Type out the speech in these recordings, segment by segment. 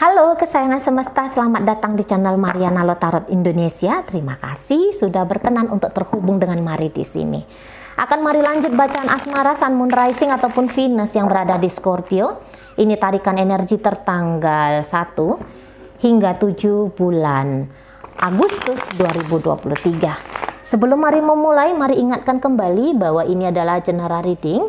Halo kesayangan semesta, selamat datang di channel Mariana Lotarot Indonesia. Terima kasih sudah berkenan untuk terhubung dengan Mari di sini. Mari lanjut bacaan asmara Sun, Moon, Rising ataupun Venus yang berada di Scorpio. Ini tarikan energi tertanggal 1 hingga 7 bulan Agustus 2023. Sebelum Mari memulai, mari ingatkan kembali bahwa ini adalah general reading.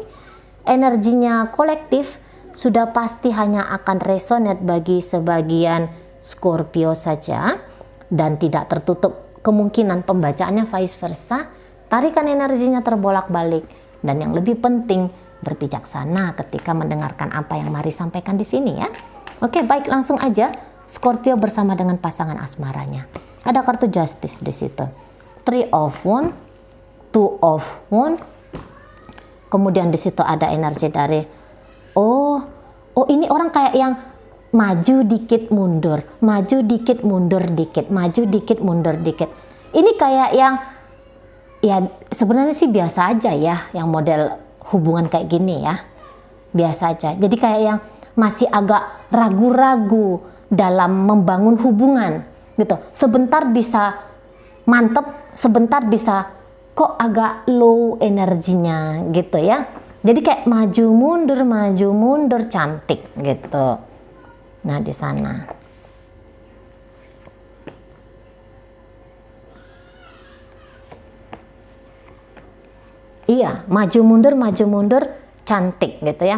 Energinya kolektif, sudah pasti hanya akan resonate bagi sebagian Scorpio saja dan tidak tertutup kemungkinan pembacaannya vice versa. Tarikan energinya terbolak-balik dan yang lebih penting berbijaksana ketika mendengarkan apa yang Mari sampaikan di sini ya. Oke, baik, langsung aja Scorpio bersama dengan pasangan asmaranya. Ada kartu Justice di situ. 3 of Wands, 2 of Wands. Kemudian di situ ada energi dari Oh, ini orang kayak yang maju dikit mundur, maju dikit mundur dikit, maju dikit mundur dikit. Ini kayak yang ya sebenarnya sih biasa aja ya, yang model hubungan kayak gini ya. Biasa aja. Jadi kayak yang masih agak ragu-ragu dalam membangun hubungan gitu. Sebentar bisa mantep, sebentar bisa kok agak low energinya gitu ya. Jadi kayak maju mundur cantik gitu. Nah, di sana. Iya, maju mundur cantik gitu ya.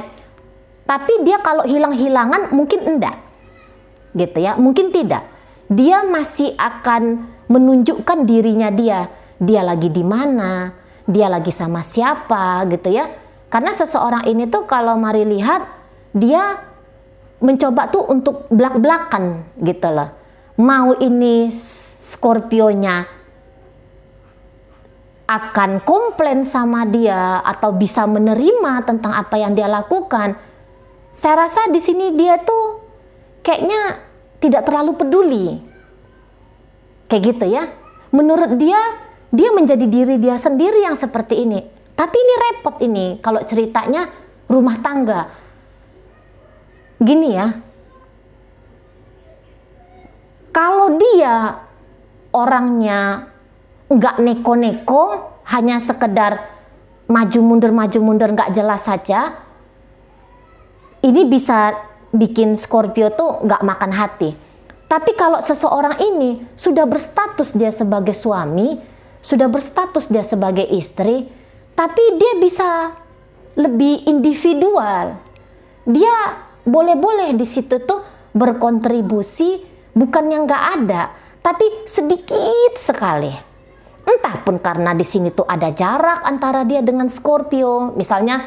Tapi dia kalau hilang-hilangan mungkin enggak. Gitu ya, mungkin tidak. Dia masih akan menunjukkan dirinya dia. Dia lagi di mana? Dia lagi sama siapa gitu ya. Karena seseorang ini tuh kalau Mari lihat dia mencoba tuh untuk belak-belakan gitu loh. Mau ini Scorpio-nya akan komplain sama dia atau bisa menerima tentang apa yang dia lakukan. Saya rasa di sini dia tuh kayaknya tidak terlalu peduli. Kayak gitu ya. Menurut dia menjadi diri dia sendiri yang seperti ini. Tapi ini repot ini kalau ceritanya rumah tangga. Gini ya, kalau dia orangnya nggak neko-neko, hanya sekedar maju mundur nggak jelas saja, ini bisa bikin Scorpio tuh nggak makan hati. Tapi kalau seseorang ini sudah berstatus dia sebagai suami, sudah berstatus dia sebagai istri, tapi dia bisa lebih individual. Dia boleh-boleh di situ tuh berkontribusi, bukannya nggak ada, tapi sedikit sekali. Entah pun karena di sini tuh ada jarak antara dia dengan Scorpio. Misalnya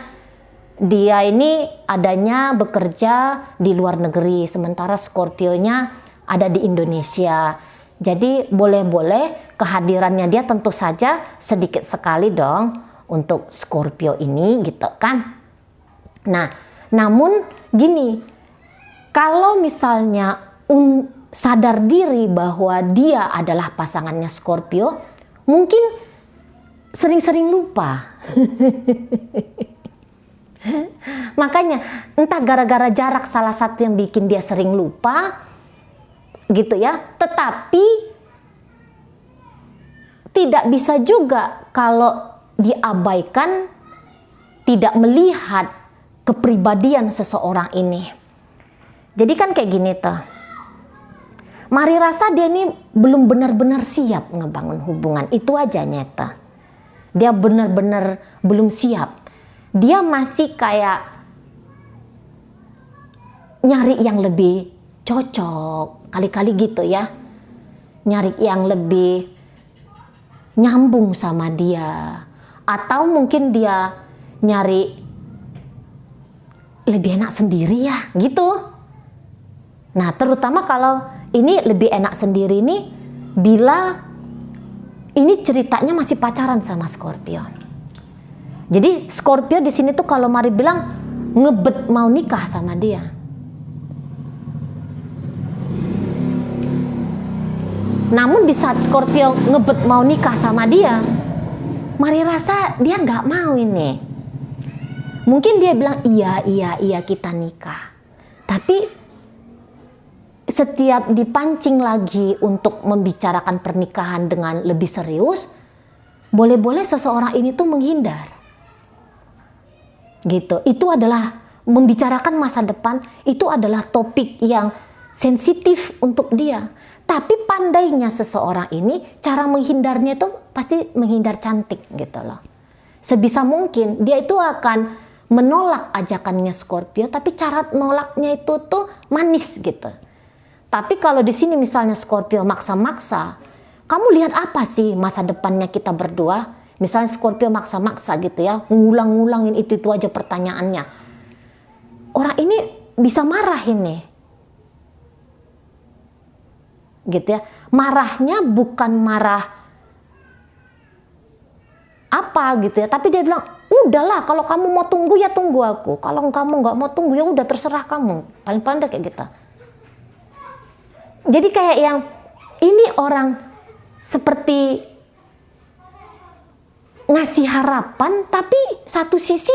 dia ini adanya bekerja di luar negeri, sementara Scorpio-nya ada di Indonesia. Jadi boleh-boleh kehadirannya dia tentu saja sedikit sekali dong untuk Scorpio ini gitu kan. Nah, namun gini, kalau misalnya sadar diri bahwa dia adalah pasangannya Scorpio, mungkin sering-sering lupa. Makanya entah gara-gara jarak salah satu yang bikin dia sering lupa gitu ya. Tetapi tidak bisa juga kalau diabaikan, tidak melihat kepribadian seseorang ini. Jadi kan kayak gini tuh. Mari rasa dia ini belum benar-benar siap ngebangun hubungan. Itu aja nyata. Dia benar-benar belum siap. Dia masih kayak nyari yang lebih cocok. Kali-kali gitu ya. Nyari yang lebih nyambung sama dia. Atau mungkin dia nyari lebih enak sendiri ya gitu. Nah, terutama kalau ini lebih enak sendiri nih bila ini ceritanya masih pacaran sama Scorpio. Jadi Scorpio di sini tuh kalau Mari bilang ngebet mau nikah sama dia. Namun di saat Scorpio ngebet mau nikah sama dia, Mari rasa dia nggak mau ini. Mungkin dia bilang iya kita nikah. Tapi setiap dipancing lagi untuk membicarakan pernikahan dengan lebih serius, boleh-boleh seseorang ini tuh menghindar. Gitu. Itu adalah membicarakan masa depan, itu adalah topik yang sensitif untuk dia. Tapi pandainya seseorang ini, cara menghindarnya itu pasti menghindar cantik gitu loh. Sebisa mungkin dia itu akan menolak ajakannya Scorpio, tapi cara nolaknya itu tuh manis gitu. Tapi kalau di sini misalnya Scorpio maksa-maksa, kamu lihat apa sih masa depannya kita berdua? Misalnya Scorpio maksa-maksa gitu ya, ngulang-ngulangin itu aja pertanyaannya. Orang ini bisa marah ini. Gitu ya. Marahnya bukan marah apa gitu ya, tapi dia bilang, udahlah kalau kamu mau tunggu ya tunggu aku. Kalau kamu nggak mau tunggu ya udah terserah kamu. Paling pandai kayak gitu. Jadi kayak yang ini orang seperti ngasih harapan, tapi satu sisi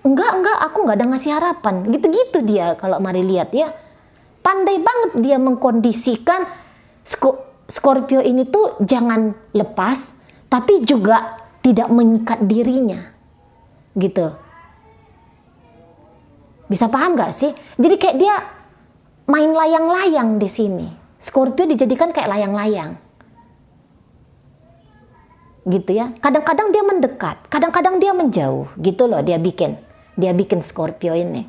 enggak aku nggak ada ngasih harapan. Gitu-gitu dia kalau mari lihat ya. Pandai banget dia mengkondisikan Scorpio ini tuh jangan lepas, tapi juga tidak mengikat dirinya. Gitu. Bisa paham nggak sih? Jadi kayak dia main layang-layang di sini. Scorpio dijadikan kayak layang-layang. Gitu ya. Kadang-kadang dia mendekat, kadang-kadang dia menjauh. Gitu loh dia bikin. Dia bikin Scorpio ini.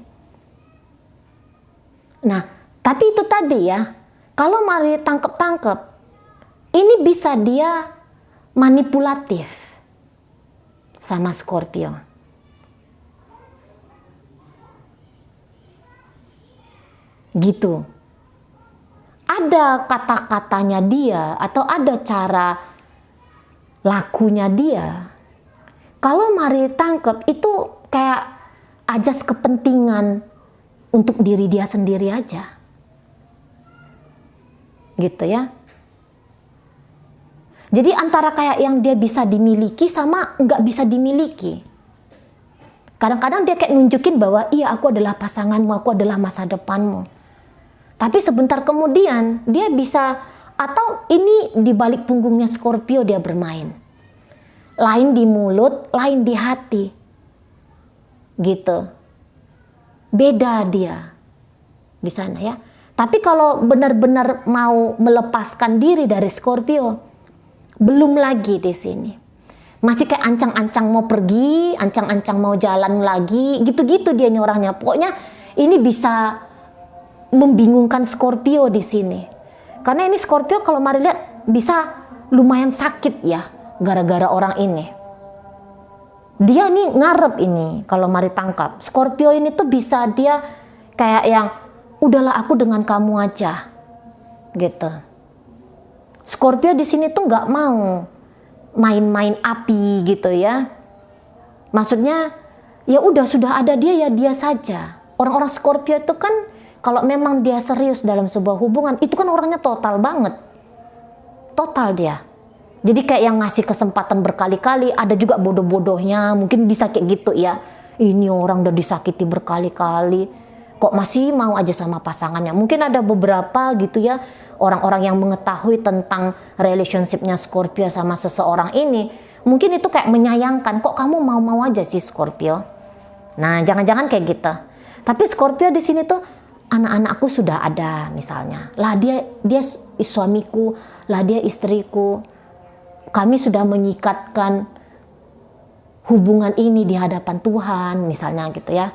Nah, tapi itu tadi ya. Kalau mari tangkep-tangkep, ini bisa dia manipulatif sama Scorpio. Gitu. Ada kata-katanya dia atau ada cara lakunya dia. Kalau mari tangkep itu kayak ajas kepentingan untuk diri dia sendiri aja. Gitu ya. Jadi antara kayak yang dia bisa dimiliki sama nggak bisa dimiliki. Kadang-kadang dia kayak nunjukin bahwa iya aku adalah pasanganmu, aku adalah masa depanmu. Tapi sebentar kemudian dia bisa, atau ini di balik punggungnya Scorpio dia bermain. Lain di mulut, lain di hati. Gitu. Beda dia di sana ya. Tapi kalau benar-benar mau melepaskan diri dari Scorpio, belum lagi di sini. Masih kayak ancang-ancang mau pergi, ancang-ancang mau jalan lagi, gitu-gitu dia orangnya. Pokoknya ini bisa membingungkan Scorpio di sini. Karena ini Scorpio kalau mari lihat bisa lumayan sakit ya gara-gara orang ini. Dia nih ngarep ini kalau mari tangkap. Scorpio ini tuh bisa dia kayak yang udahlah aku dengan kamu aja. Gitu. Scorpio di sini tuh nggak mau main-main api gitu ya. Maksudnya ya udah sudah ada dia ya dia saja. Orang-orang Scorpio itu kan kalau memang dia serius dalam sebuah hubungan, itu kan orangnya total banget. Total dia. Jadi kayak yang ngasih kesempatan berkali-kali, ada juga bodoh-bodohnya, mungkin bisa kayak gitu ya. Ini orang udah disakiti berkali-kali, kok masih mau aja sama pasangannya. Mungkin ada beberapa gitu ya, orang-orang yang mengetahui tentang relationship-nya Scorpio sama seseorang ini. Mungkin itu kayak menyayangkan, kok kamu mau-mau aja sih Scorpio. Nah, jangan-jangan kayak gitu. Tapi Scorpio di sini tuh, anak-anakku sudah ada misalnya, lah dia suamiku, lah dia istriku, kami sudah mengikatkan hubungan ini di hadapan Tuhan misalnya gitu ya,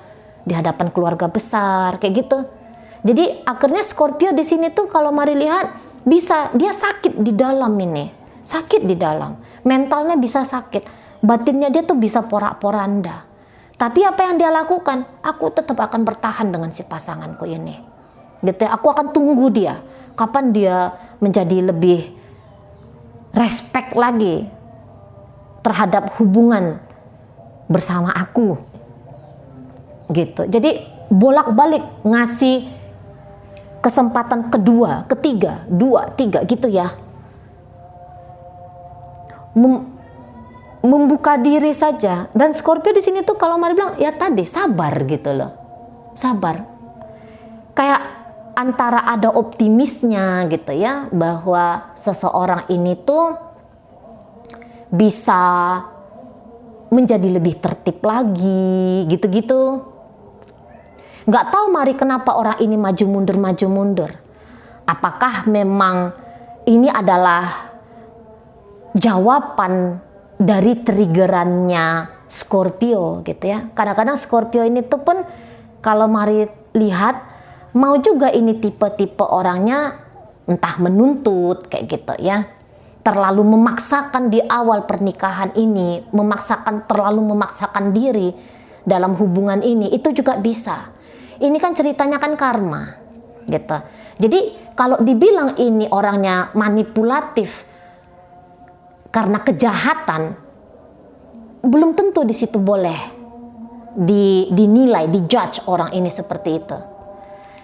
di hadapan keluarga besar kayak gitu. Jadi akhirnya Scorpio di sini tuh kalau mari lihat bisa dia sakit di dalam ini, sakit di dalam, mentalnya bisa sakit, batinnya dia tuh bisa porak-poranda. Tapi apa yang dia lakukan? Aku tetap akan bertahan dengan si pasanganku ini. Gitu ya. Aku akan tunggu dia. Kapan dia menjadi lebih respect lagi terhadap hubungan bersama aku. Gitu. Jadi bolak-balik ngasih kesempatan kedua, ketiga, 2, 3 gitu ya. Membuka diri saja. Dan Scorpio di sini tuh kalau mari bilang ya tadi sabar gitu loh. Sabar. Kayak antara ada optimisnya gitu ya, bahwa seseorang ini tuh bisa menjadi lebih tertib lagi gitu-gitu. Nggak tahu Mari kenapa orang ini maju mundur. Apakah memang ini adalah jawaban dari triggerannya Scorpio gitu ya. Kadang-kadang Scorpio ini tuh pun kalau Mari lihat mau juga ini tipe-tipe orangnya entah menuntut kayak gitu ya. Terlalu memaksakan di awal pernikahan ini, terlalu memaksakan diri dalam hubungan ini, itu juga bisa. Ini kan ceritanya kan karma gitu. Jadi kalau dibilang ini orangnya manipulatif karena kejahatan, belum tentu di situ boleh dinilai, dijudge orang ini seperti itu.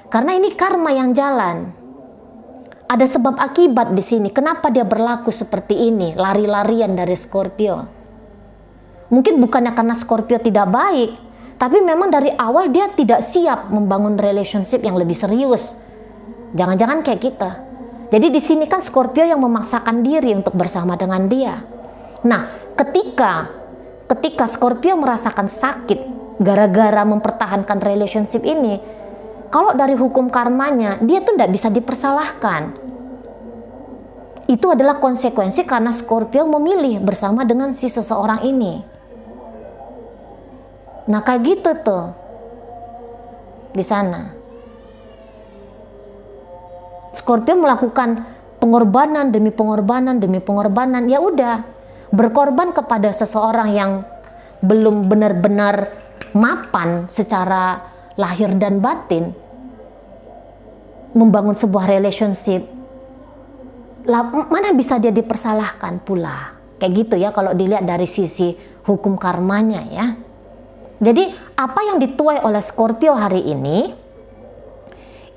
Karena ini karma yang jalan. Ada sebab akibat di sini. Kenapa dia berlaku seperti ini, lari-larian dari Scorpio? Mungkin bukannya karena Scorpio tidak baik, tapi memang dari awal dia tidak siap membangun relationship yang lebih serius. Jangan-jangan kayak kita. Jadi di sini kan Scorpio yang memaksakan diri untuk bersama dengan dia. Nah, ketika Scorpio merasakan sakit gara-gara mempertahankan relationship ini, kalau dari hukum karmanya, dia tuh tidak bisa dipersalahkan. Itu adalah konsekuensi karena Scorpio memilih bersama dengan si seseorang ini. Nah kayak gitu tuh di sana. Scorpio melakukan pengorbanan demi pengorbanan. Ya udah, berkorban kepada seseorang yang belum benar-benar mapan secara lahir dan batin, membangun sebuah relationship. Mana bisa dia dipersalahkan pula? Kayak gitu ya kalau dilihat dari sisi hukum karmanya ya. Jadi apa yang dituai oleh Scorpio hari ini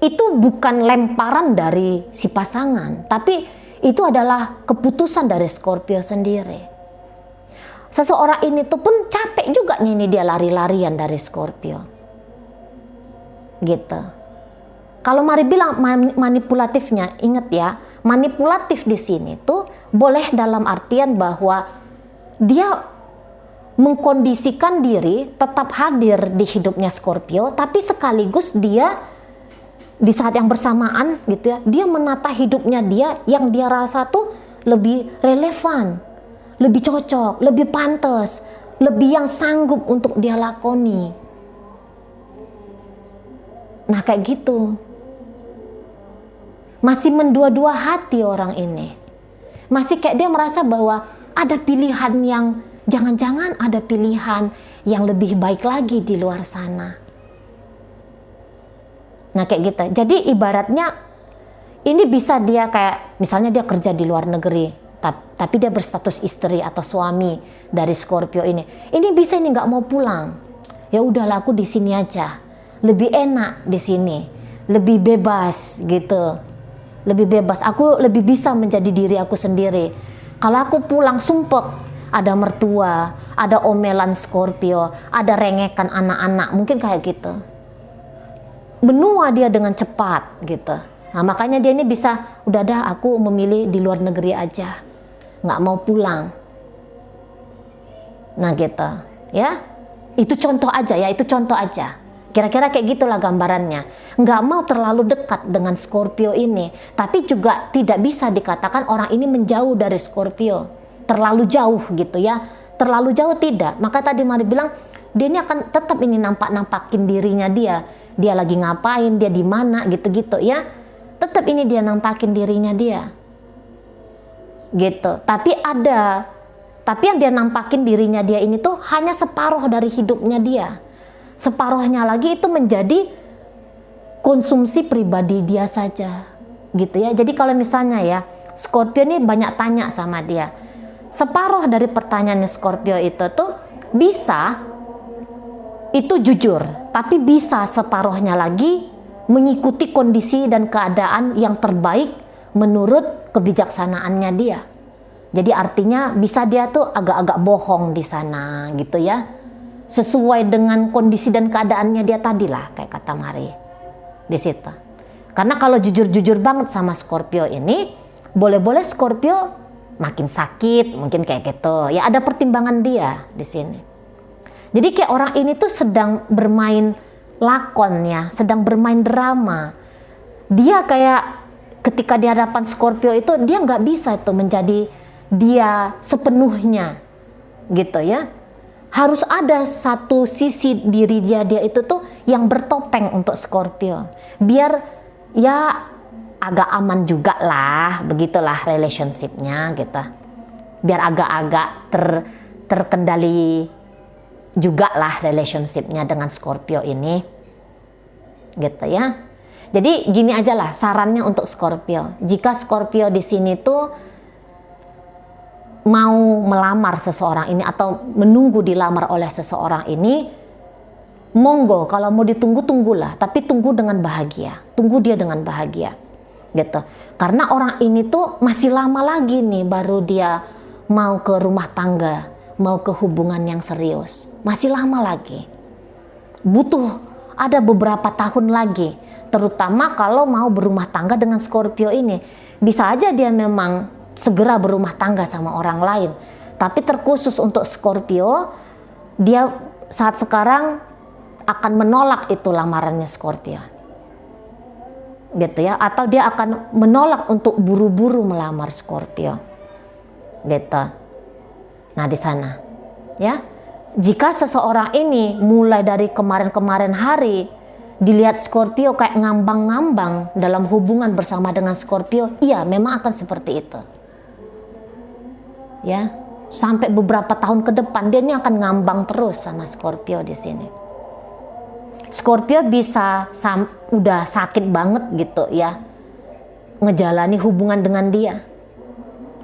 itu bukan lemparan dari si pasangan, tapi itu adalah keputusan dari Scorpio sendiri. Seseorang ini tuh pun capek juga nih ini dia lari-larian dari Scorpio. Gitu. Kalau Mari bilang manipulatifnya, ingat ya, manipulatif di sini tuh boleh dalam artian bahwa dia mengkondisikan diri tetap hadir di hidupnya Scorpio, tapi sekaligus dia di saat yang bersamaan gitu ya, dia menata hidupnya dia yang dia rasa tuh lebih relevan, lebih cocok, lebih pantas, lebih yang sanggup untuk dia lakoni. Nah kayak gitu. Masih mendua-dua hati orang ini. Masih kayak dia merasa bahwa ada pilihan yang, jangan-jangan ada pilihan yang lebih baik lagi di luar sana. Nah kayak gitu. Jadi ibaratnya ini bisa dia kayak, misalnya dia kerja di luar negeri, tapi dia berstatus istri atau suami dari Scorpio ini. Ini bisa ini nggak mau pulang. Ya udahlah aku di sini aja. Lebih enak di sini. Lebih bebas gitu. Lebih bebas, aku lebih bisa menjadi diri aku sendiri. Kalau aku pulang sumpek, ada mertua, ada omelan Scorpio, ada rengekan anak-anak, mungkin kayak gitu. Menua dia dengan cepat gitu. Nah makanya dia ini bisa, udah dah aku memilih di luar negeri aja, nggak mau pulang. Nah gitu, ya. Itu contoh aja ya, itu contoh aja. Kira-kira kayak gitulah gambarannya. Nggak mau terlalu dekat dengan Scorpio ini, tapi juga tidak bisa dikatakan orang ini menjauh dari Scorpio. Terlalu jauh gitu ya. Terlalu jauh tidak. Maka tadi Mari bilang, dia ini akan tetap ini nampakin dirinya dia. Dia lagi ngapain, dia di mana gitu-gitu ya. Tetap ini dia nampakin dirinya dia. Gitu. Tapi yang dia nampakin dirinya dia ini tuh hanya separuh dari hidupnya dia. Separuhnya lagi itu menjadi konsumsi pribadi dia saja gitu ya. Jadi kalau misalnya ya Scorpio ini banyak tanya sama dia, separuh dari pertanyaannya Scorpio itu tuh bisa itu jujur, tapi bisa separuhnya lagi mengikuti kondisi dan keadaan yang terbaik menurut kebijaksanaannya dia. Jadi artinya bisa dia tuh agak-agak bohong di sana gitu ya, sesuai dengan kondisi dan keadaannya dia tadi lah, kayak kata Mari di situ. Karena kalau jujur-jujur banget sama Scorpio ini, boleh-boleh Scorpio makin sakit, mungkin kayak gitu. Ya ada pertimbangan dia di sini. Jadi kayak orang ini tuh sedang bermain lakon ya, sedang bermain drama. Dia kayak ketika di hadapan Scorpio itu dia nggak bisa itu menjadi dia sepenuhnya gitu ya. Harus ada satu sisi diri dia itu tuh yang bertopeng untuk Scorpio. Biar ya agak aman juga lah, begitulah relationship-nya gitu. Biar agak-agak terkendali juga lah relationship-nya dengan Scorpio ini. Gitu ya. Jadi gini aja lah sarannya untuk Scorpio. Jika Scorpio di sini tuh mau melamar seseorang ini atau menunggu dilamar oleh seseorang ini, monggo, kalau mau ditunggu tunggulah, tapi tunggu dengan bahagia, tunggu dia dengan bahagia gitu. Karena orang ini tuh masih lama lagi nih baru dia mau ke rumah tangga, mau ke hubungan yang serius, masih lama lagi, butuh ada beberapa tahun lagi, terutama kalau mau berumah tangga dengan Scorpio ini. Bisa aja dia memang segera berumah tangga sama orang lain, tapi terkhusus untuk Scorpio, dia saat sekarang akan menolak itu lamarannya Scorpio gitu ya, atau dia akan menolak untuk buru-buru melamar Scorpio gitu. Nah di sana ya, jika seseorang ini mulai dari kemarin-kemarin hari dilihat Scorpio kayak ngambang-ngambang dalam hubungan bersama dengan Scorpio, iya memang akan seperti itu ya, sampai beberapa tahun ke depan dia ini akan ngambang terus sama Scorpio di sini. Scorpio bisa udah sakit banget gitu ya, ngejalani hubungan dengan dia.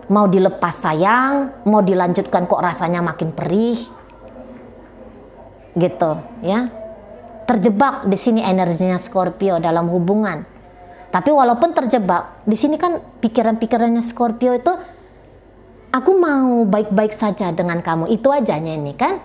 Mau dilepas sayang, mau dilanjutkan kok rasanya makin perih, gitu ya. Terjebak di sini energinya Scorpio dalam hubungan. Tapi walaupun terjebak, di sini kan pikiran-pikirannya Scorpio itu, aku mau baik-baik saja dengan kamu, itu ajanya ini kan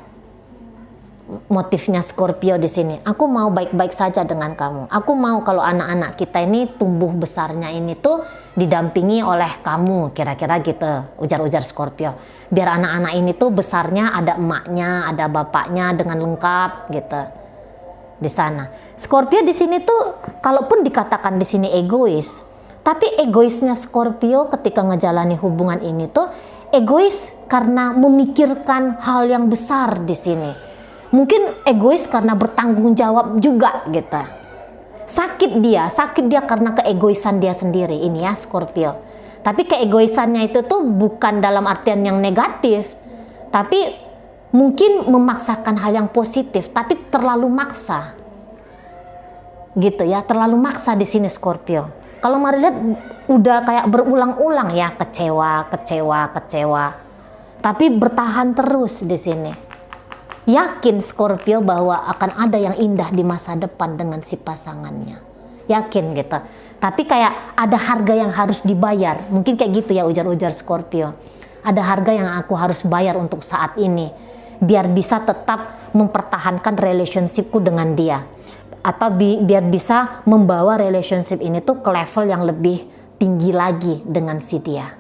motifnya Scorpio di sini. Aku mau baik-baik saja dengan kamu. Aku mau kalau anak-anak kita ini tumbuh besarnya ini tuh didampingi oleh kamu, kira-kira gitu, ujar-ujar Scorpio. Biar anak-anak ini tuh besarnya ada emaknya, ada bapaknya dengan lengkap gitu. Di sana. Scorpio di sini tuh kalaupun dikatakan di sini egois, tapi egoisnya Scorpio ketika ngejalani hubungan ini tuh egois karena memikirkan hal yang besar di sini. Mungkin egois karena bertanggung jawab juga gitu. Sakit dia karena keegoisan dia sendiri ini ya Scorpio. Tapi keegoisannya itu tuh bukan dalam artian yang negatif, tapi mungkin memaksakan hal yang positif, tapi terlalu maksa. Gitu ya, terlalu maksa di sini Scorpio. Kalau mari lihat udah kayak berulang-ulang ya, kecewa. Tapi bertahan terus di sini. Yakin Scorpio bahwa akan ada yang indah di masa depan dengan si pasangannya. Yakin gitu. Tapi kayak ada harga yang harus dibayar. Mungkin kayak gitu ya ujar-ujar Scorpio. Ada harga yang aku harus bayar untuk saat ini. Biar bisa tetap mempertahankan relationshipku dengan dia. Atau biar bisa membawa relationship ini tuh ke level yang lebih tinggi lagi dengan si dia.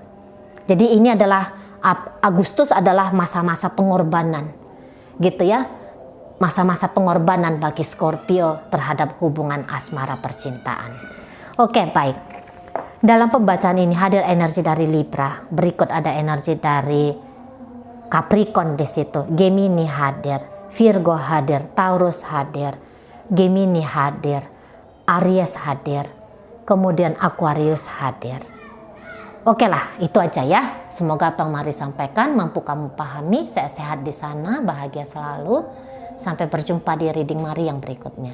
Jadi ini adalah Agustus adalah masa-masa pengorbanan. Gitu ya, masa-masa pengorbanan bagi Scorpio terhadap hubungan asmara percintaan. Oke, baik. Dalam pembacaan ini hadir energi dari Libra, berikut ada energi dari Capricorn di situ, Gemini hadir, Virgo hadir, Taurus hadir, Gemini hadir, Aries hadir, kemudian Aquarius hadir. Oke lah, itu aja ya. Semoga apa yang Mari sampaikan mampu kamu pahami. Sehat-sehat di sana, bahagia selalu. Sampai berjumpa di reading Mari yang berikutnya.